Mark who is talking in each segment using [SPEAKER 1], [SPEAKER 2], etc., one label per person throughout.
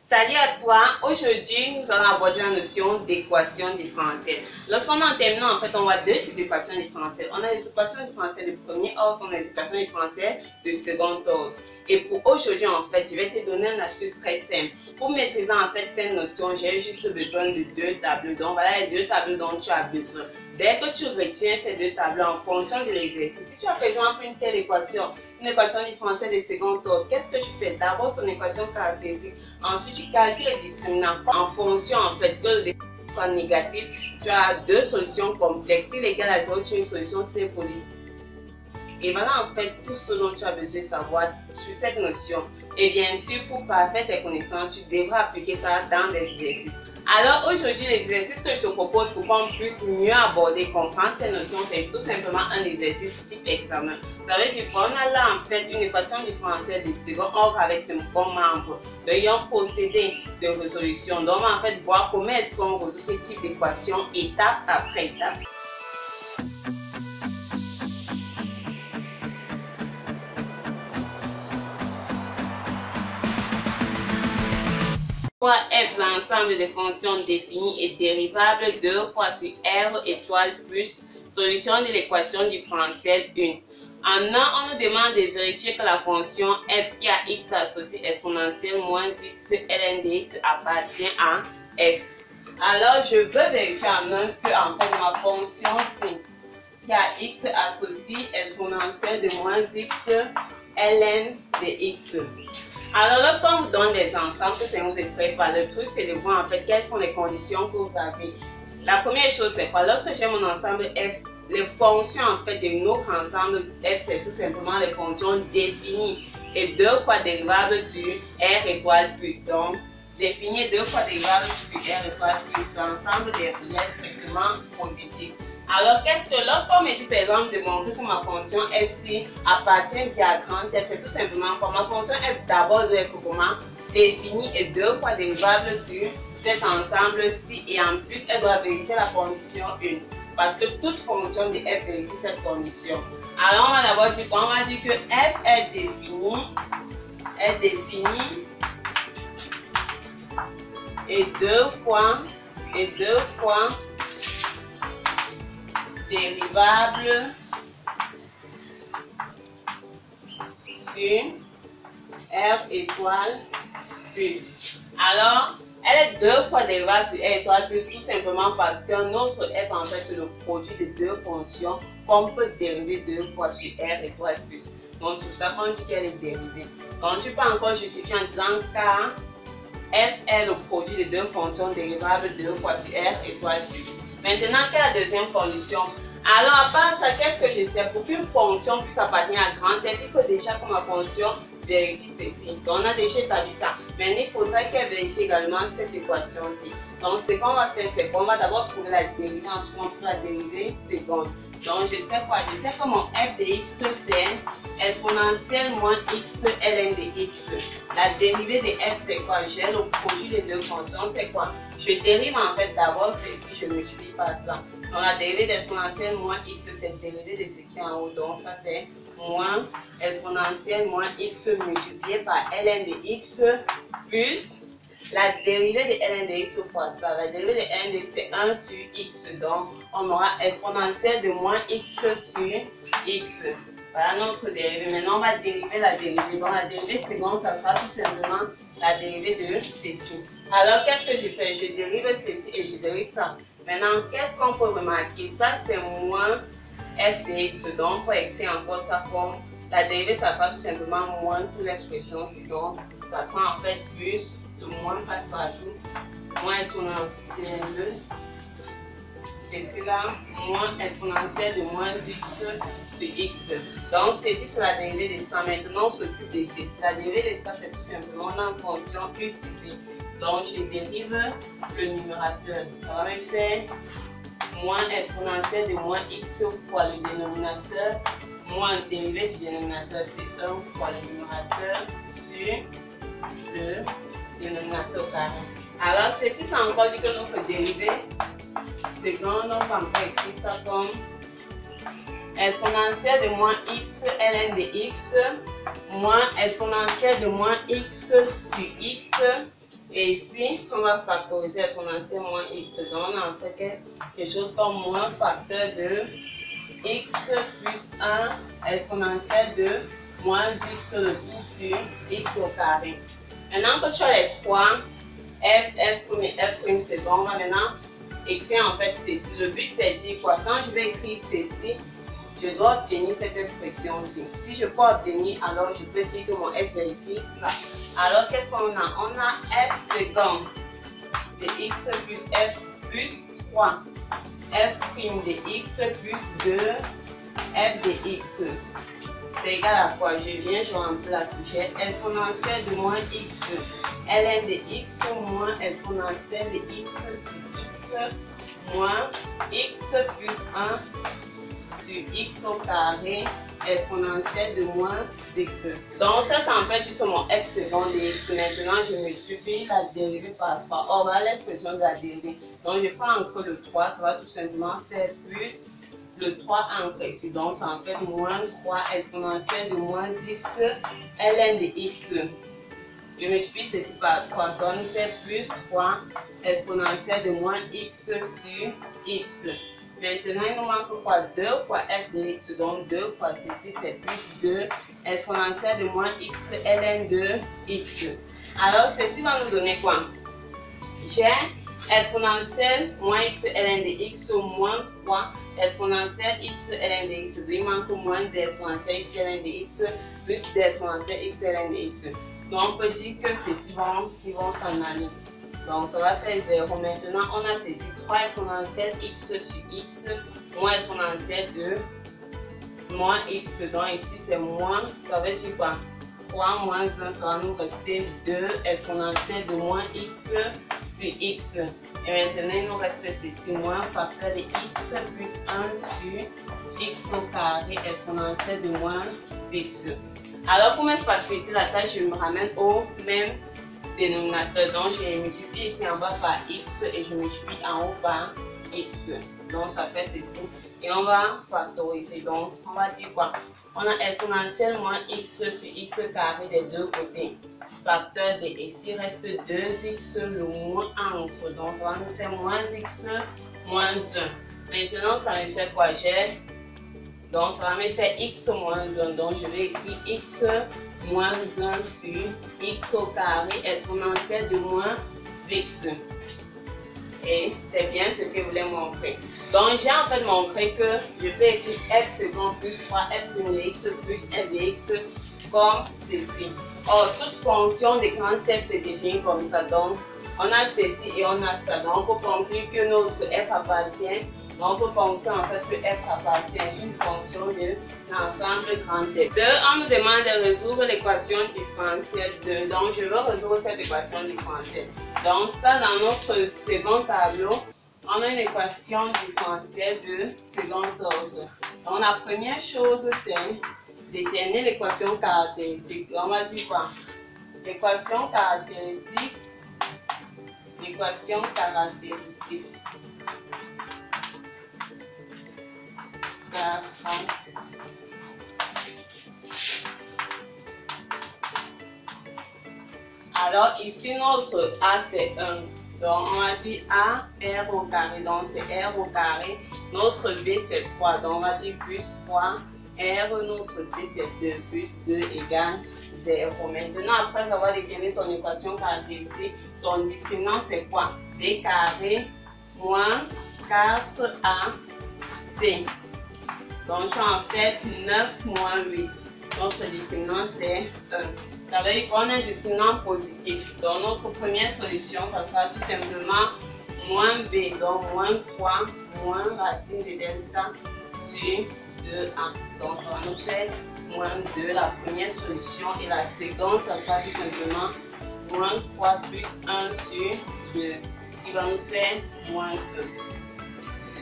[SPEAKER 1] Salut à toi! Aujourd'hui, nous allons aborder la notion d'équation différentielle. Lorsqu'on en termine, en fait, on voit deux types d'équations différentielles. On a les équations différentielles de premier ordre, on a les équations différentielles de second ordre. Et pour aujourd'hui, en fait, je vais te donner une astuce très simple. Pour maîtriser en fait cette notion, j'ai juste besoin de deux tableaux. Donc voilà les deux tableaux dont tu as besoin. Dès que tu retiens ces deux tableaux en fonction de l'exercice, si tu as par exemple une telle équation, une équation différentielle de second ordre, qu'est-ce que tu fais? D'abord son équation caractéristique, ensuite tu calcules les discriminants en fonction en fait que le déterminant soit négatif. Tu as deux solutions complexes. S'il est égal à 0, tu as une solution, si c'est positif. Et voilà en fait tout ce dont tu as besoin de savoir sur cette notion. Et bien sûr, pour parfaire tes connaissances, tu devras appliquer ça dans des exercices. Alors aujourd'hui, l'exercice que je te propose pour qu'on puisse mieux aborder et comprendre ces notions, c'est tout simplement un exercice type examen. Ça veut dire qu'on a là en fait une équation différentielle de second ordre avec ce bon membre. Donc il y a un procédé de résolution. Donc on va en fait voir comment est-ce qu'on résout ce type d'équation étape après étape. Fois f, l'ensemble des fonctions définies et dérivables 2 fois sur r étoile plus solution de l'équation différentielle 1. En A, on nous demande de vérifier que la fonction f qui a x associé exponentielle moins x ln de x appartient à f. Alors, je veux vérifier en un que en fait ma fonction c qui a x associé exponentielle de moins x ln de x. Alors, lorsqu'on vous donne des ensembles, que c'est vous écrivez pas, le truc c'est de voir en fait quelles sont les conditions que vous avez. La première chose c'est quoi? Lorsque j'ai mon ensemble f, les fonctions en fait de notre ensemble f c'est tout simplement les fonctions définies et 2 fois dérivable sur r étoile plus. Donc, définir 2 fois dérivable sur r étoile plus, l'ensemble des réels strictement positifs. Alors, qu'est-ce que lorsqu'on me dit par exemple de montrer que ma fonction f appartient à grand f, c'est tout simplement quoi? Ma fonction f d'abord doit être comment définie et 2 fois dérivable sur cet ensemble-ci et en plus elle doit vérifier la condition 1 parce que toute fonction de f vérifie cette condition. Alors, on va d'abord dire quoi? On va dire que f est définie et 2 fois dérivable sur r étoile plus. Alors, elle est 2 fois dérivable sur r étoile plus tout simplement parce qu'un autre f en fait c'est le produit de deux fonctions qu'on peut dériver 2 fois sur r étoile plus. Donc c'est pour ça qu'on dit qu'elle est dérivée. Donc tu peux encore justifier en disant car f est le produit de deux fonctions dérivables 2 fois sur r étoile plus. Maintenant, quelle est la deuxième condition? Alors, à part ça, qu'est-ce que je sais? Pour qu'une fonction puisse appartenir à grand f, il faut déjà que ma fonction vérifie ceci. Donc, on a déjà établi ça. Maintenant, il faudrait qu'elle vérifie également cette équation-ci. Donc, ce qu'on va faire, c'est qu'on va d'abord trouver la dérivée, ensuite on trouve la dérivée seconde. Donc, je sais quoi? Je sais que mon f de x, c'est exponentielle moins x ln de x. La dérivée de f, c'est quoi? J'ai le produit des deux fonctions, c'est quoi? Je dérive en fait d'abord ceci, je multiplie par ça. Donc, la dérivée d'exponentielle moins x, c'est la dérivée de ce qui est en haut. Donc, ça, c'est moins exponentielle moins x multiplié par ln de x plus la dérivée de ln de x fois ça. La dérivée de ln de x, c'est 1 sur x. Donc, on aura exponentielle de moins x sur x. Voilà notre dérivée. Maintenant, on va dériver la dérivée. Donc, la dérivée seconde, ça sera tout simplement la dérivée de ceci. Alors, qu'est-ce que je fais? Je dérive ceci et je dérive ça. Maintenant, qu'est-ce qu'on peut remarquer? Ça, c'est moins f de x. Donc, on peut écrire encore ça comme la dérivée, ça sera tout simplement moins toute l'expression. Donc, ça sera en fait plus, le moins passe partout, moins exponentielle. Ceci là, moins exponentielle de moins x sur x. Donc, ceci, c'est la dérivée de ça. Maintenant, on s'occupe de ceci. La dérivée de ça, c'est tout simplement en fonction u sur v. Donc, je dérive le numérateur. Ça va me faire moins exponentielle de moins x fois le dénominateur, moins dérivé du dénominateur, c'est 1 fois le numérateur sur le dénominateur carré. Alors, ceci, ça encore dit que notre dérivée seconde, donc on peut écrire ça comme exponentielle de moins x ln de x moins exponentielle de moins x sur x. Et ici, on va factoriser exponentielle moins x. Donc, on en fait quelque chose comme moins facteur de x plus 1 exponentielle de moins x le tout sur x au carré. Maintenant que tu as les trois, f premier, f prime second, on va maintenant écrire en fait ceci. Le but c'est de dire quoi? Quand je vais écrire ceci, je dois obtenir cette expression-ci. Si je peux obtenir, alors je peux dire que mon f vérifie ça. Alors qu'est-ce qu'on a? On a f second de x plus f plus 3. F prime de x plus 2 f de x. C'est égal à quoi? Je viens, je remplace. J'ai exponentielle de moins x ln de x moins exponentielle de x sur x moins x plus 1 sur x au carré exponentielle de moins x. Donc ça c'est en fait juste mon f second de x. Maintenant je multiplie la dérivée par 3. Or voilà l'expression de la dérivée. Donc je fais encore le 3, ça va tout simplement faire plus le 3 ancré ici. Donc ça en fait moins 3 exponentielle de moins x ln de x. Je multiplie ceci par 3, ça va nous faire plus 3 exponentielle de moins x sur x. Maintenant, il nous manque quoi? 2 fois f de x, donc 2 fois ceci, c'est plus 2 exponentielle de moins x ln de x. Alors, ceci va nous donner quoi? J'ai exponentielle moins x ln de x moins 3 exponentielle x ln de x. Donc, il manque moins d'exponentielle x ln de x plus d'exponentielle x ln de x. Donc, on peut dire que ceci vont s'en aller. Donc, ça va faire 0. Maintenant, on a ceci 3 exponentielle x sur x moins exponentielle de moins x. Donc, ici, c'est moins. Ça veut dire quoi? 3 moins 1, ça va nous rester 2 exponentielle de moins x sur x. Et maintenant, il nous reste ceci moins facteur de x plus 1 sur x au carré exponentielle de moins x. Alors, pour me faciliter la tâche, je me ramène au même dénominateur. Donc, je multiplie ici en bas par x et je multiplie en haut par x. Donc, ça fait ceci. Et on va factoriser. Donc, on va dire quoi? On a exponentielle moins x sur x carré des deux côtés. Facteur de ici reste 2x, le moins entre. Donc, ça va nous faire moins x moins 1. Maintenant, ça me fait quoi? Donc, ça va me faire x moins 1. Donc, je vais écrire x moins 1 sur x au carré exponentielle de moins x. Et c'est bien ce que je voulais montrer. Donc, j'ai en fait montré que je peux écrire f second plus 3 f prime de x plus f de x comme ceci. Or, toute fonction de grand f se définit comme ça. Donc, on a ceci et on a ça. Donc, on peut conclure que notre f appartient. Donc, on peut conclure en fait que f appartient à une fonction de l'ensemble grand f. On nous demande de résoudre l'équation différentielle 2. Donc, je veux résoudre cette équation différentielle. Donc, ça, dans notre second tableau, on a une équation différentielle de second ordre. Donc, la première chose, c'est déterminer l'équation caractéristique. On va dire quoi? L'équation caractéristique. L'équation caractéristique. Alors ici notre A c'est 1. Donc on va dire A R au carré. Donc c'est R au carré. Notre B c'est 3. Donc on va dire plus 3. R notre C c'est 2. Plus 2 égale 0. Maintenant après avoir déterminé ton équation caractéristique, ton discriminant c'est quoi? B carré moins 4AC. Donc, j'ai en fait 9 moins 8. Notre discriminant, c'est 1. Ça veut dire qu'on a un discriminant positif. Donc, notre première solution, ça sera tout simplement moins b. Donc, moins 3 moins racine de delta sur 2a. Donc, ça va nous faire moins 2, la première solution. Et la seconde, ça sera tout simplement moins 3 plus 1 sur 2. Qui va nous faire moins 2.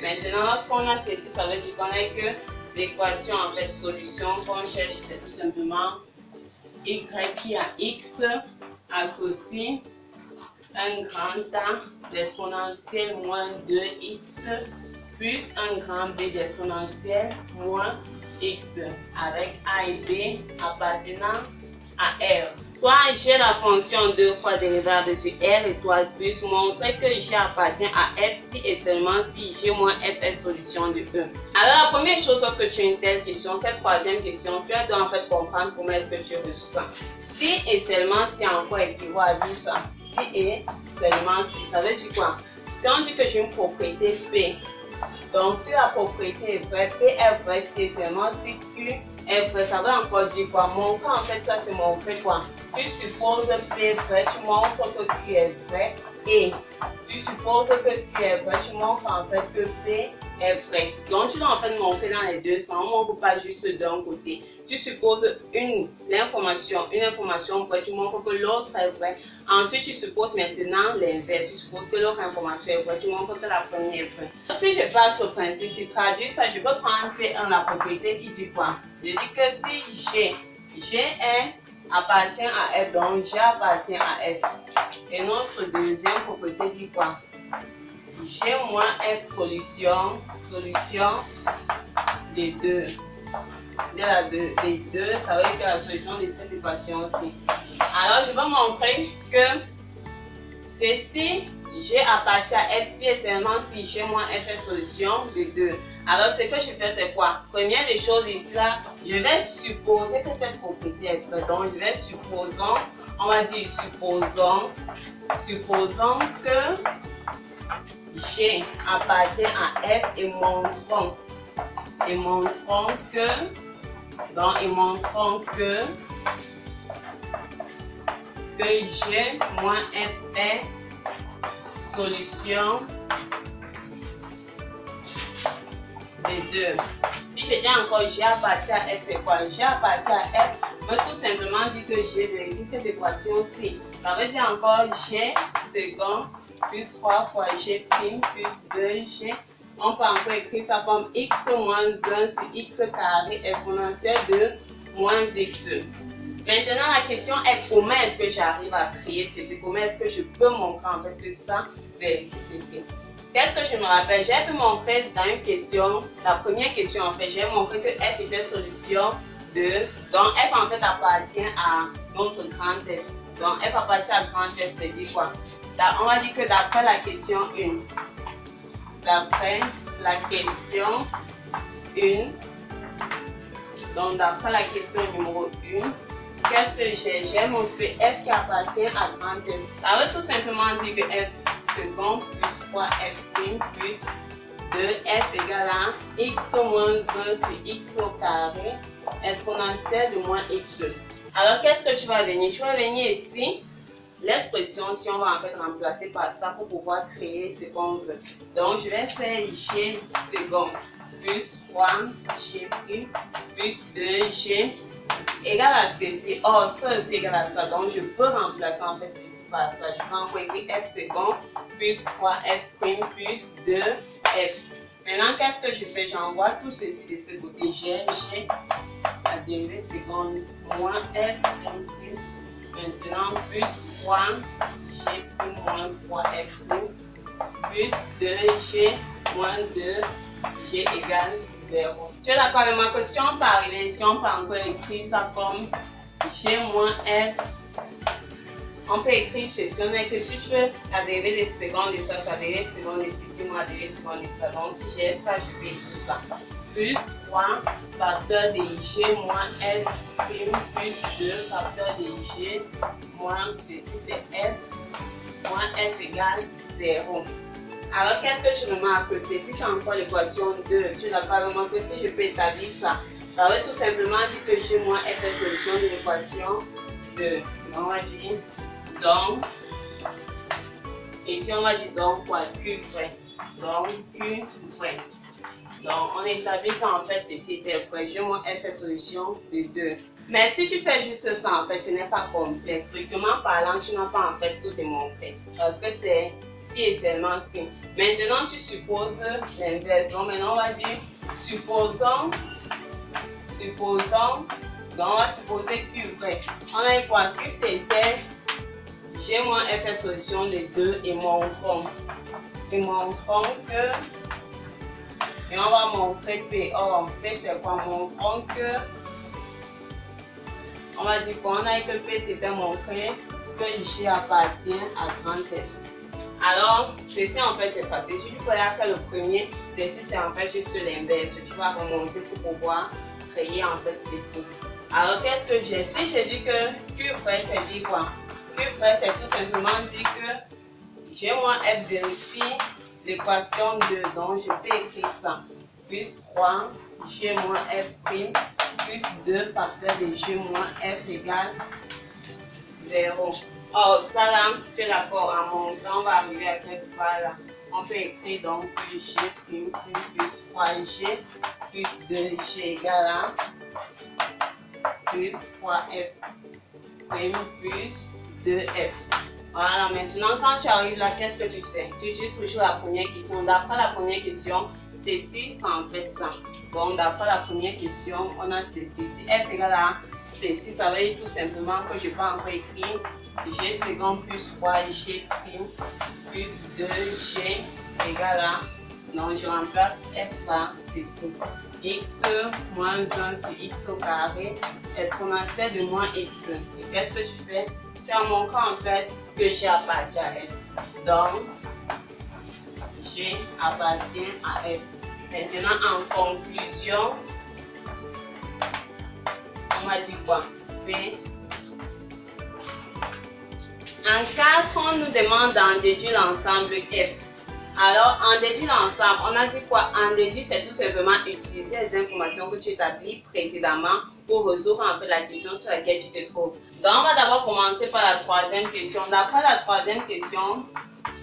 [SPEAKER 1] Maintenant, lorsqu'on a ceci, ça veut dire qu'on a que l'équation, en fait, solution qu'on cherche, c'est tout simplement y qui a x associé un grand A d'exponentielle moins 2x plus un grand B d'exponentielle moins x avec A et B appartenant à R. Soit j'ai la fonction 2 fois dérivable du R étoile plus montrer que G appartient à F si et seulement si G moins F est solution de E. Alors la première chose lorsque tu as une telle question, cette troisième question, tu dois en fait comprendre comment est-ce que tu résous ça. Si et seulement si encore équivaut à dire ça. Si et seulement si, ça veut dire quoi? Si on dit que j'ai une propriété P, donc si la propriété est vraie, P est vrai si et seulement si Q est vrai, ça veut encore dire quoi? Montrer en fait ça c'est montrer quoi? Tu supposes P est vrai, tu montres que Q est vrai et tu supposes que Q est vrai, tu montres en fait que P est vrai. Donc tu dois en fait montrer dans les deux sens, on ne montre pas juste d'un côté. Tu supposes une information vraie, tu montres que l'autre est vrai. Ensuite, tu supposes maintenant l'inverse. Tu supposes que l'autre information est vraie, tu montres que la première est vraie. Si je passe au principe, si je traduis ça, je peux prendre P1 la propriété qui dit quoi? Je dis que si G appartient à F, donc G appartient à F. Et notre deuxième propriété dit quoi? G moins F solution des deux. Des deux, ça veut dire que la solution de cette équation-ci. Alors, je vais montrer que c'est si G appartient à F si et seulement si G moins F est solution de 2. Alors, ce que je fais, c'est quoi? Première des choses ici, là, je vais supposer que cette propriété est vraie. Donc, je vais supposons, on va dire supposons que G appartient à F et montrons que G moins F est solution des deux. Si je dis encore G appartient à F, c'est quoi? G appartient à F veut tout simplement dire que G vérifie cette équation-ci. Ça veut dire encore G second plus 3 fois G prime plus 2G. On peut encore écrire ça comme x moins 1 sur x carré exponentielle de moins x. Maintenant, la question est comment est-ce que j'arrive à créer ceci? Comment est-ce que je peux montrer en fait que ça vérifie ceci? Qu'est-ce que je me rappelle? J'ai pu montrer dans une question, la première question en fait, j'ai montré que f était solution de, donc f en fait appartient à notre grand F. Donc f appartient à grand F, c'est dit quoi? On va dire que d'après la question 1, donc d'après la question numéro 1, qu'est-ce que j'ai montré f qui appartient à grand F. Ça veut tout simplement dire que f second plus 3f prime plus 2f égale à x moins 1 sur x au carré exponentielle de moins x. Alors qu'est-ce que tu vas venir? Tu vas venir ici. L'expression, si on va en fait remplacer par ça pour pouvoir créer ce qu'on veut. Donc, je vais faire G second plus 3G prime plus 2G égale à ceci. Or, ça aussi égale à ça. Donc, je peux remplacer en fait ceci par ça. Je peux encore écrire F second plus 3F prime plus 2F. Maintenant, qu'est-ce que je fais? J'envoie tout ceci de ce côté. G, la dérivée seconde moins F prime. Maintenant, plus 3G plus moins 3F plus 2G moins 2G égale 0. Tu es d'accord avec moi que si on peut arriver, si on peut encore écrire ça comme G moins F, on peut écrire ceci. On a que si tu veux la dérivée des secondes de ça, la dérivée des secondes de ceci, moi la dérivée des secondes de ça. Donc si j'ai ça, je vais écrire ça. Plus 3 facteur de G moins F prime plus 2 facteur de G moins ceci c'est F moins F égale 0. Alors qu'est-ce que je remarque que ceci c'est encore l'équation 2. Tu es d'accord avec moi que si je peux établir ça, ça veut tout simplement dire que G moins F est solution de l'équation 2. On va dire donc, ici on va dire donc quoi? Q vrai. Donc Q vrai. Donc, on établit qu'en fait, ceci était vrai. G moins F est solution de 2. Mais si tu fais juste ça, en fait, ce n'est pas complet. Strictement parlant, tu n'as pas en fait tout démontré. Parce que c'est si et seulement si. Maintenant, tu supposes l'inverse. Donc, maintenant, on va dire, supposons. Donc, on va supposer Q vrai. On a quoi? Q c'était G moins F est solution de 2 et montrons que, et on va montrer P. Or, P c'est quoi? Montrons que, on va dire qu'on a que P c'était montrer que G appartient à grand F. Alors, ceci en fait c'est facile. Si tu peux faire le premier, ceci c'est en fait juste l'inverse. Tu vas remonter pour pouvoir créer en fait ceci. Alors, qu'est-ce que j'ai? Si je dis que Q près c'est dit quoi? Q près c'est tout simplement dire que G moins F vérifie l'équation 2. Donc, je peux écrire ça. Plus 3 G moins F prime plus 2 facteurs de G moins F égale 0. Or, ça là, tu es d'accord, en montant, on va arriver à quelque part là. On peut écrire donc que G prime plus 3G plus 2G égale à plus 3F prime plus 2F. Voilà, maintenant quand tu arrives là, qu'est-ce que tu sais? Tu utilises toujours la première question. D'après la première question, ceci, c'est en fait ça. Bon, d'après la première question, on a ceci. Si F égale à ceci, ça veut dire tout simplement que je peux encore écrire G second plus 3G prime plus 2G égale à, donc je remplace F par ceci. X moins 1 sur X au carré exponentielle de moins X. Et qu'est-ce que tu fais? Tu as montré en fait que G appartient à F. Donc, G appartient à F. Maintenant, en conclusion, on va dire quoi? P. En 4, on nous demande d'en déduire l'ensemble F. Alors, en déduire l'ensemble, on a dit quoi? En déduire, c'est tout simplement utiliser les informations que tu établis précédemment pour résoudre un peu la question sur laquelle tu te trouves. Donc, on va d'abord commencer par la troisième question. D'après la troisième question,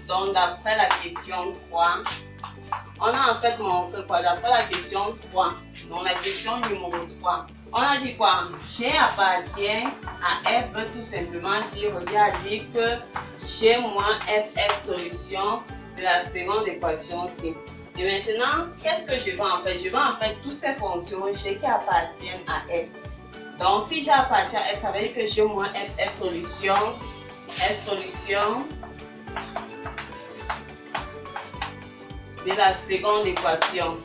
[SPEAKER 1] donc d'après la question 3, on a en fait montré quoi? D'après la question 3, donc la question numéro 3, on a dit quoi? G appartient à F veut tout simplement dire, regarde, dire que G moins F est solution de la seconde équation ci. Et maintenant, qu'est-ce que je vais en fait? Je vais en fait toutes ces fonctions G qui appartiennent à F. Donc, si G appartient à F, ça veut dire que G moins F est solution de la seconde équation.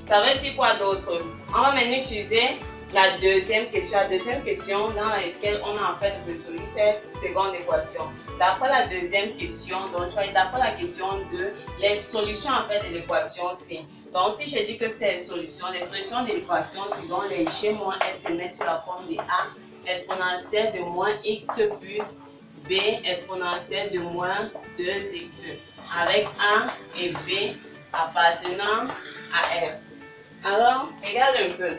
[SPEAKER 1] Ça veut dire quoi d'autre? On va maintenant utiliser la deuxième question dans laquelle on a en fait résolu cette seconde équation. D'après la deuxième question, donc tu vois, d'après la question 2, les solutions en fait de l'équation C. Donc si je dis que c'est les solutions de l'équation C, donc les G moins F se mettent sur la forme de A exponentielle de moins X plus B exponentielle de moins 2X avec A et B appartenant à R. Alors, regarde un peu.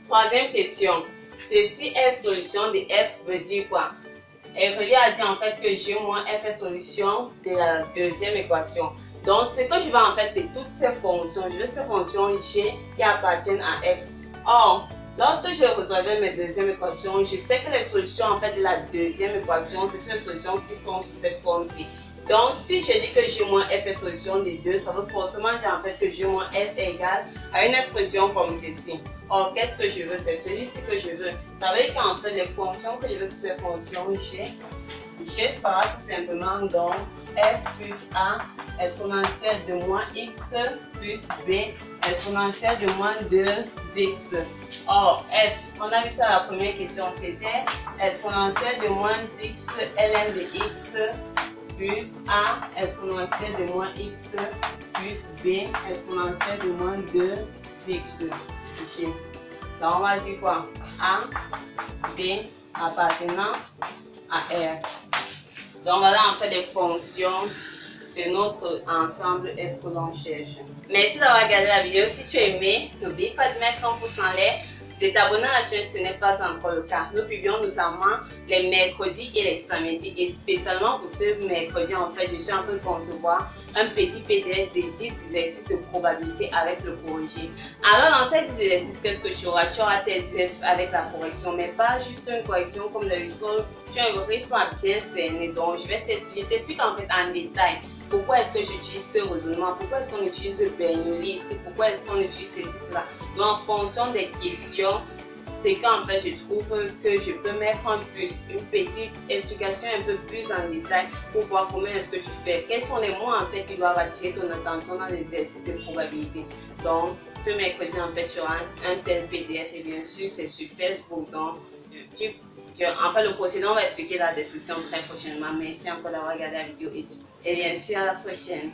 [SPEAKER 1] Troisième question. Ceci est solution de F veut dire quoi? Elle revient à dire en fait que G moins F est solution de la deuxième équation. Donc, ce que je veux en fait, c'est toutes ces fonctions. Je veux ces fonctions G qui appartiennent à F. Or, lorsque je résolvais mes deuxièmes équations, je sais que les solutions en fait de la deuxième équation, ce sont les solutions qui sont sous cette forme-ci. Donc, si je dis que G moins F est solution des deux, ça veut forcément dire en fait que G moins F est égal à une expression comme ceci. Or, qu'est-ce que je veux? C'est celui-ci que je veux. Ça veut dire qu'en fait, les fonctions que je veux, c'est les fonctions G. G sera tout simplement donc F plus A exponentielle de moins X plus B exponentielle de moins 2X. Or, F, on a vu ça la première question, c'était exponentielle de moins X ln de X plus A exponentielle de moins X plus B exponentielle de moins 2X. Okay. Donc, on va dire quoi? A, B appartenant à R. Donc, voilà en fait les fonctions de notre ensemble F que l'on cherche. Merci d'avoir regardé la vidéo. Si tu as aimé, n'oublie pas de mettre un pouce en l'air, de t'abonner à la chaîne si ce n'est pas encore le cas. Nous publions notamment les mercredis et les samedis. Et spécialement pour ce mercredi, en fait, je suis en train de concevoir un petit PDF de 10 exercices de probabilité avec le corrigé. Alors, dans ces 10 exercices, qu'est-ce que tu auras? Tu auras tes exercices avec la correction, mais pas juste une correction comme d'habitude. Tu as un rythme à bien cerner. Donc, je vais t'expliquer en fait en détail. Pourquoi est-ce que j'utilise ce raisonnement? Pourquoi est-ce qu'on utilise Bernoulli ici? Pourquoi est-ce qu'on utilise ceci, cela? Donc, en fonction des questions, c'est qu'en fait je trouve que je peux mettre une petite explication un peu plus en détail pour voir comment est-ce que tu fais. Quels sont les mots en fait qui doivent attirer ton attention dans l'exercice de probabilité. Donc ce mercredi en fait tu auras un tel PDF et bien sûr c'est sur Facebook. Donc en fait le procédé on va expliquer la description très prochainement. Merci encore d'avoir regardé la vidéo et bien sûr à la prochaine.